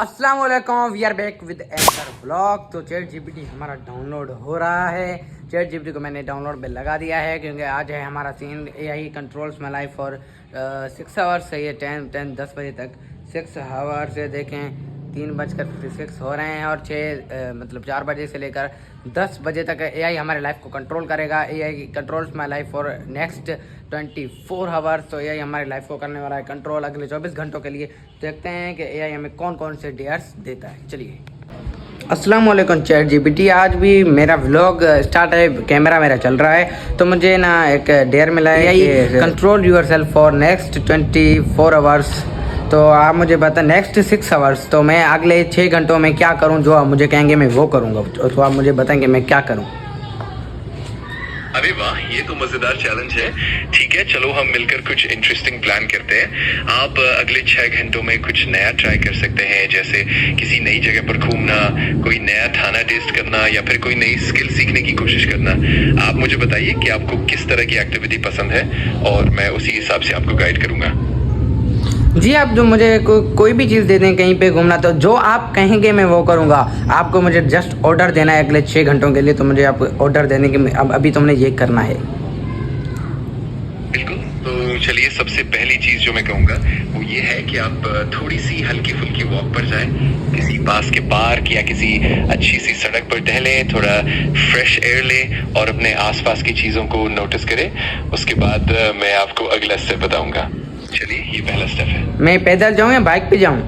अस्सलाम वालेकुम, we are back with anchor blog. तो चैट जीपीटी हमारा डाउनलोड हो रहा है। चैट जीपीटी को मैंने डाउनलोड पे लगा दिया है क्योंकि आज है हमारा scene AI controls my life for 6 hours से ये 10 बजे तक 6 आवर्स से देखें 3:56 हो रहे हैं और 4 बजे से लेकर 10 बजे तक एआई हमारे लाइफ को कंट्रोल करेगा। AI controls my life for next 24 hours. तो एआई हमारी लाइफ को करने वाला है कंट्रोल अगले 24 घंटों के लिए। देखते हैं कि एआई हमें कौन कौन से डेयर्स देता है। चलिए, अस्सलाम वालेकुम चैट जीपीटी। आज भी मेरा व्लॉग स्टार्ट है, कैमरा मेरा चल रहा है। तो मुझे ना एक डेयर मिला है, AI control yourself for next 24 hours. तो आप मुझे बताएं नेक्स्ट 6 आवर्स तो मैं अगले 6 घंटों में क्या करूं, जो आप मुझे कहेंगे मैं वो करूंगा। तो आप मुझे बताएंगे मैं क्या करूं। अरे वाह, ये तो मजेदार चैलेंज है। ठीक है, चलो हम मिलकर कुछ इंटरेस्टिंग प्लान करते हैं। आप अगले 6 घंटों में कुछ नया ट्राई कर सकते हैं, जैसे किसी नई जगह पर घूमना, कोई नया खाना टेस्ट करना या फिर कोई नई स्किल सीखने की कोशिश करना। आप मुझे बताइए कि आपको किस तरह की एक्टिविटी पसंद है और मैं उसी हिसाब से आपको गाइड करूंगा। जी, आप जो मुझे कोई भी चीज़ दे दें, कहीं पे घूमना, तो जो आप कहेंगे मैं वो करूँगा। आपको मुझे जस्ट ऑर्डर देना है अगले 6 घंटों के लिए। तो मुझे आप ऑर्डर देने के अब अभी तुमने ये करना है। बिल्कुल, तो चलिए सबसे पहली चीज जो मैं कहूँगा वो ये है कि आप थोड़ी सी हल्की फुल्की वॉक पर जाएं, किसी पास के पार्क या किसी अच्छी सी सड़क पर टहलें, थोड़ा फ्रेश एयर लें और अपने आसपास की चीजों को नोटिस करें। उसके बाद मैं आपको अगला स्टेप बताऊंगा। चलिए, ये पहला स्टेप है। मैं पैदल जाऊँ या बाइक पे जाऊँ?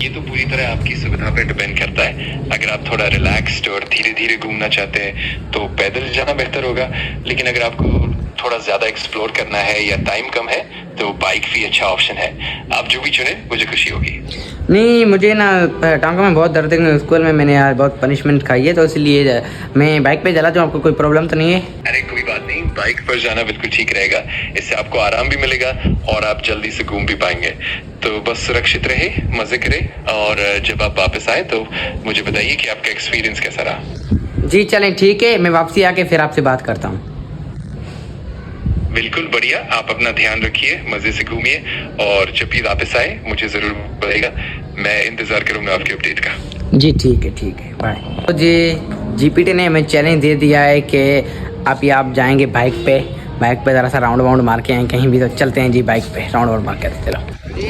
ये तो पूरी तरह आपकी सुविधा पर डिपेंड करता है। अगर आप थोड़ा रिलैक्स्ड और धीरे धीरे घूमना चाहते हैं तो पैदल जाना बेहतर होगा, लेकिन अगर आपको थोड़ा ज्यादा एक्सप्लोर करना है या टाइम कम है तो बाइक भी अच्छा ऑप्शन है। आप जो भी चुने, मुझे खुशी होगी। नहीं, मुझे ना टांगों में बहुत दर्द है। स्कूल में मैंने यार बहुत पनिशमेंट खाई है, तो इसलिए मैं बाइक पे चला जाऊँ। आपको कोई प्रॉब्लम तो नहीं है? अरे कोई बात नहीं, बाइक पर जाना बिल्कुल ठीक रहेगा। इससे आपको आराम भी मिलेगा और आप जल्दी से घूम भी पाएंगे। तो बस सुरक्षित रहे, मजे करें और जब आप वापस आए तो मुझे बताइए कि आपका एक्सपीरियंस कैसा रहा। जी चलें, ठीक है, मैं वापसी आके फिर आपसे बात करता हूँ। बिल्कुल बढ़िया, आप अपना ध्यान रखिए, मजे से घूमिए और जब भी वापस आए मुझे जरूर बताइएगा। मैं इंतजार करूंगा आपके अपडेट का। जी ठीक है, बाय। तो जी जीपीटी ने हमें चैलेंज दे दिया है कि आप जाएंगे बाइक पे ज़रा सा राउंड मार के आए कहीं भी। तो चलते हैं जी, बाइक पे राउंड मार के चलो। जी,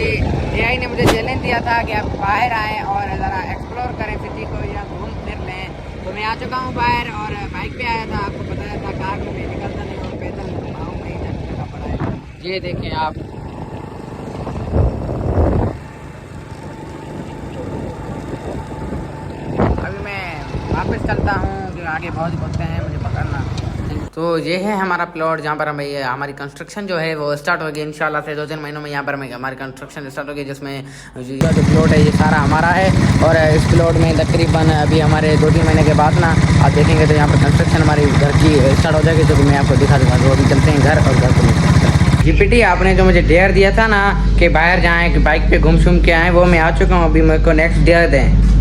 एआई ने मुझे चैलेंज दिया था कि आप बाहर आएँ और ज़रा एक्सप्लोर करें सिटी को या घूम फिर लें। तो मैं आ चुका हूँ बाहर और बाइक पे आया था। आपको बताया था कार में मैं निकलता नहीं और पैदल गाँव में ही जाने पड़ा है। ये देखें आप, अभी मैं वापस चलता हूँ क्योंकि आगे बहुत कुत्ते हैं, मुझे पकड़ना। तो ये है हमारा प्लॉट जहाँ पर हमें हमारी कंस्ट्रक्शन जो है वो स्टार्ट होगी इंशाल्लाह से 2-3 महीनों में। यहाँ पर हमारी कंस्ट्रक्शन स्टार्ट होगी, जिसमें जो प्लॉट है ये सारा हमारा है। और इस प्लॉट में तकरीबन अभी हमारे 2-3 महीने के बाद ना आप देखेंगे तो यहाँ पर कंस्ट्रक्शन हमारी घर की स्टार्ट हो जाएगी, जो कि मैं आपको दिखा दूँगा। तो अभी चलते हैं घर और घर को। जीपीटी, आपने जो मुझे डेयर दिया था ना कि बाहर जाएँ, कि बाइक पे घूम के आएँ, वो मैं आ चुका हूँ। अभी मेरे को नेक्स्ट डेयर दें।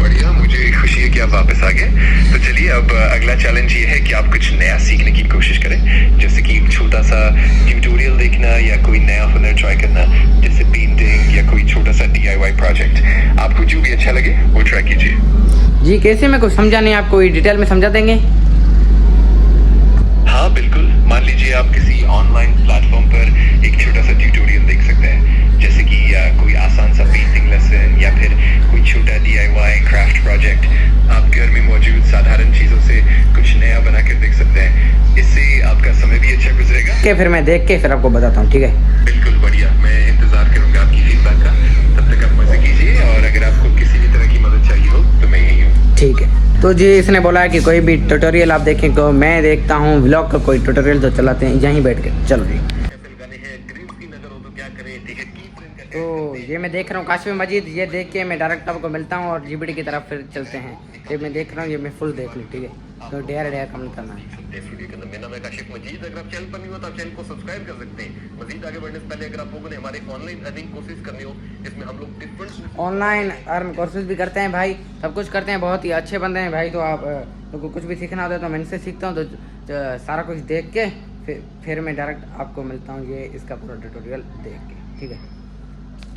बढ़िया, मुझे खुशी है कि आप वापस आ गए। तो चलिए, अब अगला चैलेंज ये है कि आप कुछ नया सीखने की कोशिश करें, जैसे कि एक छोटा सा ट्यूटोरियल देखना या कोई नया हुनर ट्राई करना, जैसे पेंटिंग या कोई छोटा सा DIY प्रोजेक्ट। आपको जो भी अच्छा लगे वो ट्राई कीजिए। जी कैसे, मैं कुछ समझा नहीं, आप कोई डिटेल में समझा देंगे? हाँ बिल्कुल, मान लीजिए आप किसी ऑनलाइन प्लेटफॉर्म पर एक छोटा सा ट्यूटोरियल देख सकते हैं, जैसे कि कोई आसान सा पेंटिंग लेसन या फिर कोई छोटा DIY क्राफ्ट प्रोजेक्ट। आप घर में मौजूद साधारण चीजों से कुछ नया बनाकर देख सकते हैं। इससे आपका समय भी अच्छा गुजरेगा। के फिर मैं देख के फिर आपको बताता हूँ, ठीक है? बिल्कुल बढ़िया, मैं इंतजार करूंगा आपकी फीडबैक का। तब तक आप मजे कीजिए और अगर आपको किसी भी तरह की मदद चाहिए हो तो मैं यही हूँ। ठीक है। तो जी इसने बोला है कि कोई भी ट्यूटोरियल आप देखें, तो मैं देखता हूँ व्लॉग का कोई ट्यूटोरियल तो चलाते हैं यहीं बैठ के। चलो जी, तो ये मैं देख रहा हूँ काशिफ मजीद, ये देख के मैं डायरेक्ट आपको मिलता हूँ और जीपीटी की तरफ फिर चलते हैं। ये मैं देख रहा हूँ, ये मैं फुल देख लूँ, ठीक है? तो डेयर कमेंट करना है। मेरा नाम है काशिफ मजीद। अगर आप चैनल पर नहीं हो तो आप चैनल को सब्सक्राइब कर सकते हैं। मजीद आगे बढ़ने से पहले अगर आप लोगों ने हमारे ऑनलाइन अर्निंग कोर्सेज करनी हो, इसमें हम लोग डिफरेंट ऑनलाइन अर्न कोर्सेज भी करते हैं भाई, सब कुछ करते हैं, बहुत ही अच्छे बंदे हैं भाई। तो आप लोगों को कुछ भी सीखना होता है तो मैं इनसे सीखता हूँ। तो सारा कुछ देख के फिर मैं डायरेक्ट आपको मिलता हूँ, ये इसका पूरा ट्यूटोरियल देख के, ठीक है?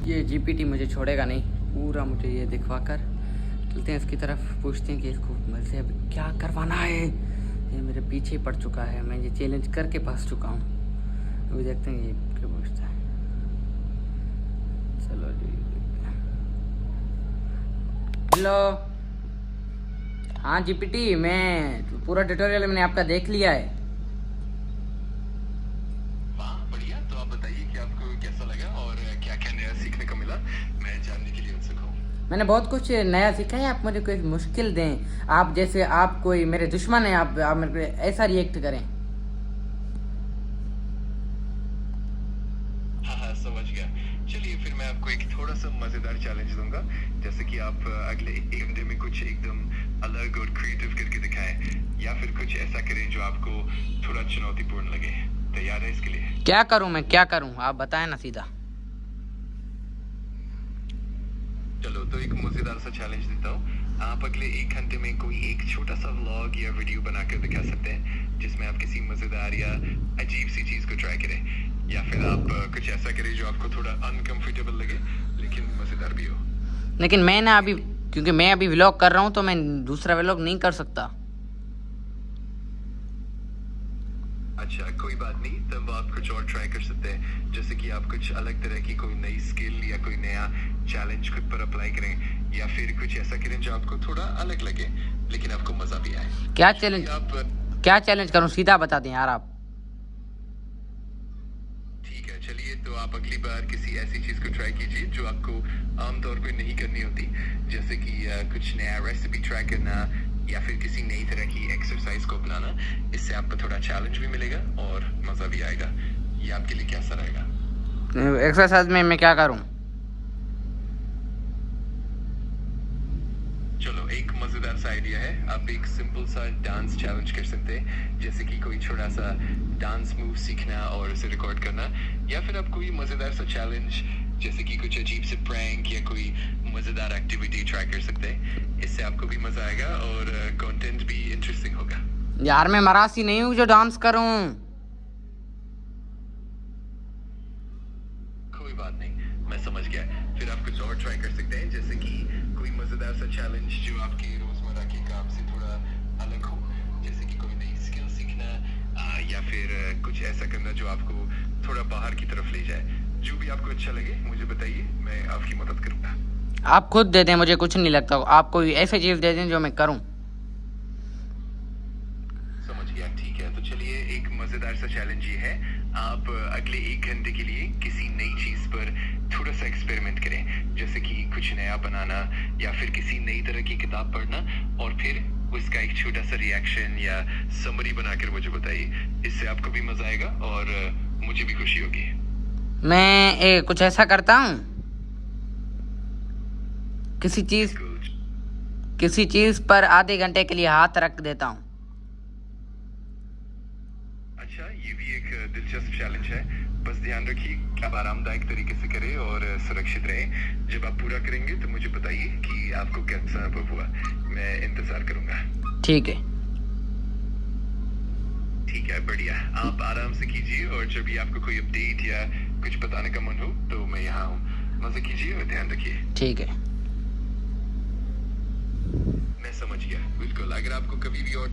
ये जीपीटी मुझे छोड़ेगा नहीं, पूरा मुझे ये दिखवा कर चलते हैं इसकी तरफ, पूछते हैं कि इसको मेरे से अभी क्या करवाना है। ये मेरे पीछे पड़ चुका है, मैं ये चैलेंज करके फंस चुका हूँ। अभी देखते हैं ये क्या पूछता है। चलो जी, हेलो। हाँ जीपीटी, मैं पूरा ट्यूटोरियल मैंने आपका देख लिया है। वाह बढ़िया, तो आप बताइए कि आपको कैसा लगा और क्या क्या नया सीखने को मिला। मैं जानने के लिए उत्सुक हूँ। मैंने बहुत कुछ नया सीखा है। आप मुझे कोई मुश्किल दें, आप जैसे आप कोई मेरे दुश्मन हैं, आप मेरे पे ऐसा रिएक्ट करें। हाँ समझ गया। चलिए फिर मैं आपको एक थोड़ा सा मजेदार चैलेंज दूंगा, जैसे कि आप अगले एक घंटे में कुछ एकदम अलग और क्रिएटिव करके दिखाएं, या फिर कुछ ऐसा करें जो आपको थोड़ा चुनौतीपूर्ण लगे। तैयार है इसके लिए? क्या करूं मैं, क्या करूं आप बताएं ना सीधा। चलो तो एक मजेदार सा चैलेंज देता हूँ। आप अगले एक घंटे में कोई एक छोटा सा व्लॉग या वीडियो बनाकर दिखा सकते हैं, जिसमें आप किसी मजेदार या अजीब सी चीज को ट्राई करें, या फिर आप कुछ ऐसा करें जो आपको थोड़ा अनकंफर्टेबल लगे लेकिन मजेदार भी हो। लेकिन मैं ना अभी, क्योंकि मैं अभी व्लॉग कर रहा हूं तो मैं दूसरा व्लॉग नहीं कर सकता। अच्छा कोई बात नहीं, तब आप कुछ और ट्राई कर सकते हैं, जैसे कि आप कुछ अलग तरह की कोई नई स्किल या कोई नया चैलेंज खुद पर अप्लाई करें, या फिर कुछ ऐसा करें जो आपको थोड़ा अलग लगे लेकिन आपको मजा भी आए। क्या चैलेंज, आप क्या चैलेंज करूं सीधा बता दें यार आप। ठीक है, चलिए तो आप अगली बार किसी ऐसी चीज को ट्राई कीजिए जो आपको आमतौर पर नहीं करनी होती, जैसे कि कुछ नया रेसिपी ट्राई करना या फिर किसी नई तरह की एक्सरसाइज को अपनाना। इससे आपको थोड़ा चैलेंज भी मिलेगा और मजा भी आएगा। ये आपके लिए कैसा रहेगा? एक्सरसाइज में मैं क्या करूं? चलो एक मजेदार सा आइडिया है, आप एक सिंपल सा डांस चैलेंज कर सकते हैं, जैसे कि कोई छोटा सा डांस मूव सीखना और उसे रिकॉर्ड करना, या फिर आप कोई मजेदार सा चैलेंज जैसे कि कुछ अजीब से प्रैंक या कोई मजेदार एक्टिविटी ट्राई कर सकते हैं। इससे आपको भी मजा आएगा और कंटेंट भी इंटरेस्टिंग होगा। यार मैं मरासी नहीं हूँ जो डांस करूं। कोई बात नहीं, मैं समझ गया। फिर आप कुछ और ट्राई कर सकते हैं, जैसे कि कोई मजेदार सा चैलेंज जो आपके रोजमर्रा के काम से थोड़ा अलग हो, जैसे कि कोई नई स्किल सीखना, या फिर कुछ ऐसा करना जो आपको थोड़ा बाहर की तरफ ले जाए। जो भी आपको अच्छा लगे मुझे बताइए, मैं आपकी मदद करूंगा। आप खुद दे दें, मुझे कुछ नहीं लगता। आप कोई ऐसी चीज दे दें जो मैं करूं। समझ गया, ठीक है। तो चलिए एक मजेदार सा चैलेंज ये है, आप अगले एक घंटे के लिए किसी नई चीज पर थोड़ा सा एक्सपेरिमेंट करें, जैसे कि कुछ नया बनाना या फिर किसी नई तरह की किताब पढ़ना, और फिर उसका एक छोटा सा रिएक्शन या समरी बनाकर मुझे बताइए। इससे आपको भी मजा आएगा और मुझे भी खुशी होगी। मैं कुछ ऐसा करता हूँ, किसी चीज पर आधे घंटे के लिए हाथ रख देता हूँ। अच्छा, ये भी एक दिलचस्प चैलेंज है। बस ध्यान रखिए कि आप आरामदायक तरीके से करें और सुरक्षित रहें। जब आप पूरा करेंगे तो मुझे बताइए कि आपको कैसा अनुभव हुआ। मैं इंतजार करूंगा। ठीक है। ठीक है, बढ़िया। आप आराम से कीजिए और जब भी आपको कोई अपडेट या कुछ बताने का मन हो तो मैं यहाँ हूँ। मजे कीजिए और ध्यान रखिए। ठीक है। मैं समझ गया, बिल्कुल। अगर आपको कभी भी और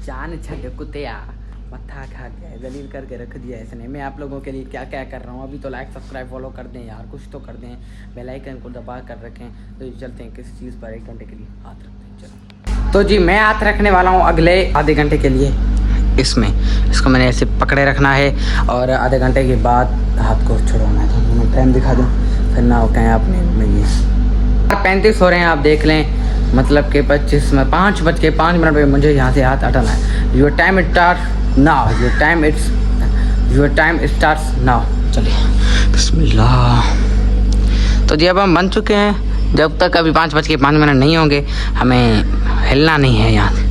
जान छड़ कुत्ते यार, मत्था खा गया, जलील करके रख दिया इसने। मैं आप लोगों के लिए क्या क्या कर रहा हूँ। अभी तो लाइक सब्सक्राइब फॉलो कर दें यार, कुछ तो कर दें, बेल आइकन को दबा कर रखें। तो चलते हैं किसी चीज़ पर एक घंटे के लिए हाथ रखते हैं। चलो तो जी, मैं हाथ रखने वाला हूँ अगले आधे घंटे के लिए इसमें। इसको मैंने ऐसे पकड़े रखना है और आधे घंटे के बाद हाथ को छुड़वाना है। तो मैं टाइम दिखा दूँ, फिर ना हो कहें आपने में ये 35 हो रहे हैं, आप देख लें। मतलब कि 25 में 5:05 पे मुझे यहाँ से हाथ हटाना है। Your time start now, your time starts now. चलिए बिस्मिल्लाह। तो जी अब हम बन चुके हैं। जब तक अभी 5:05 नहीं होंगे, हमें हिलना नहीं है यहाँ से।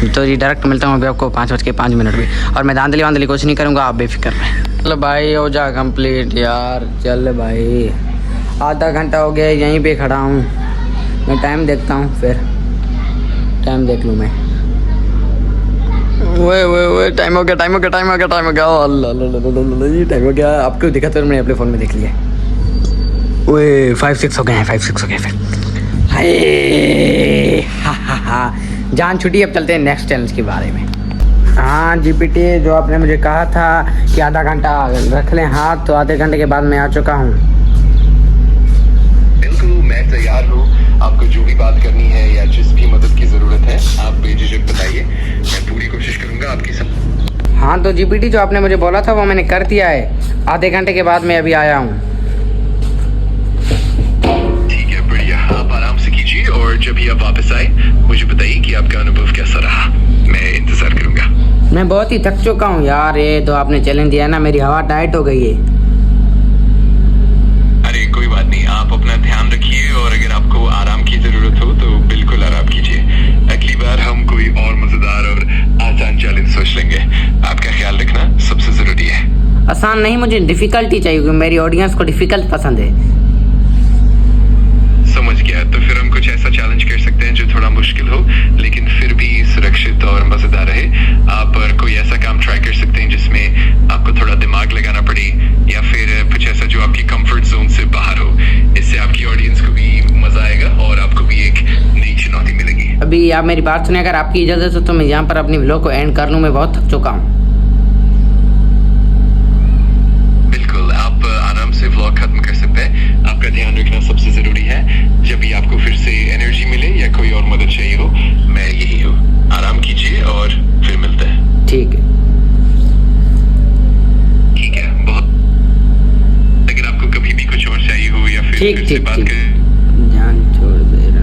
तो जी डायरेक्ट मिलता हूँ अभी आपको 5:05 भी। और मैं धांधली वांधली कुछ नहीं करूँगा, आप बेफिक्र रहें। चलो भाई हो जा कंप्लीट यार। चल भाई, आधा घंटा हो गया यहीं पे खड़ा हूँ। मैं टाइम देखता हूँ, फिर टाइम देख लूँ मैं। वो टाइम हो गया। अल्लाह ये टाइम हो गया। आपको दिखा तो मैंने अपने फ़ोन में देख लिया। ओए 5-6 हो गए हैं, 5-6 हो गए फिर। हाय हा। जान छुट्टी, अब चलते हैं नेक्स्ट चैलेंज के बारे में। हाँ जीपीटी, जो आपने मुझे कहा था कि आधा घंटा रख लें हाथ, तो आधे घंटे के बाद मैं आ चुका हूँ। बिल्कुल, मैं तैयार हूँ। आपको जो भी बात करनी है या जिस भी मदद की जरूरत है आप बेझिझक बताइए, मैं पूरी कोशिश करूंगा आपकी सब। हाँ तो जीपीटी, जो आपने मुझे बोला था वो मैंने कर दिया है। आधे घंटे के बाद मैं अभी आया हूँ। ठीक है, बढ़िया। आप आराम से कीजिए और जब भी आप वापस आए मुझे बताइए कि आपका अनुभव कैसा रहा। मैं इंतजार करूंगा। मैं बहुत ही थक चुका हूँ यार, ये तो आपने चैलेंज दिया ना, मेरी हवा टाइट हो गई है। अरे कोई बात नहीं, आप अपना ध्यान रखिए और अगर आपको आराम की जरूरत हो तो बिल्कुल आराम कीजिए। अगली बार हम कोई और मजेदार और आसान चैलेंज सोच लेंगे। आपका ख्याल रखना सबसे जरूरी है। आसान नहीं, मुझे डिफिकल्टी चाहिए क्योंकि मेरी ऑडियंस को डिफिकल्ट पसंद है। समझ गया, तो फिर हम कुछ ऐसा चैलेंज कर सकते हैं जो थोड़ा मुश्किल हो लेकिन फिर भी सुरक्षित और मजेदार रहे। आप कोई ऐसा काम ट्राई कर सकते हैं जिसमें आपको थोड़ा दिमाग लगाना पड़े, या फिर कुछ ऐसा जो आपकी कंफर्ट जोन से बाहर हो। इससे आपकी ऑडियंस को भी मजा आएगा और आपको भी एक नई चुनौती मिलेगी। अभी आप मेरी बात सुने, अगर आपकी इजाजत हो तो मैं यहाँ पर अपनी व्लॉग को एंड कर लूँ, मैं बहुत थक चुका हूँ। बिल्कुल, आप आराम से व्लॉग खत्म कर सकते हैं। आपका ध्यान रखना सबसे जरूरी है। जब भी आपको फिर से एनर्जी मिले या कोई और मदद चाहिए हो, मैं यही हूँ। आराम कीजिए और फिर मिलते हैं। ठीक है। ठीक है, बहुत। अगर आपको कभी भी कुछ और चाहिए हो या फिर ठीक फिर से ठीक बात ठीक। करें। जान छोड़ दे रहे।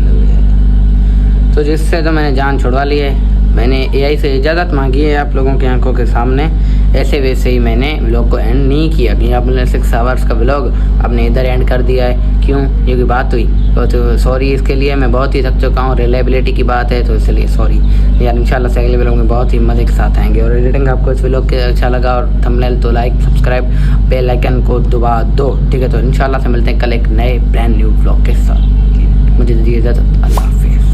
तो जिससे तो मैंने जान छुड़वा ली है। मैंने एआई से इजाज़त मांगी है आप लोगों की आंखों के सामने, ऐसे वैसे ही मैंने व्लॉग को एंड नहीं किया कि आपने 6 आवर्स का व्लॉग आपने इधर एंड कर दिया है। क्यों, ये कोई बात हुई? तो सॉरी इसके लिए, मैं बहुत ही थक चुका हूँ। रिलायबिलिटी की बात है तो इसलिए सॉरी यार। इंशाल्लाह से अगले व्लॉग में बहुत ही मज़े के साथ आएंगे। और एडिटिंग आपको इस व्लॉग के अच्छा लगा और थंबनेल तो लाइक सब्सक्राइब बेल आइकन को दबा दो, ठीक है। तो इंशाल्लाह से मिलते हैं कल एक नए ब्रांड न्यू व्लॉग के साथ। मुझे दीजिए इजाज़त, अल्लाह हाफिज़।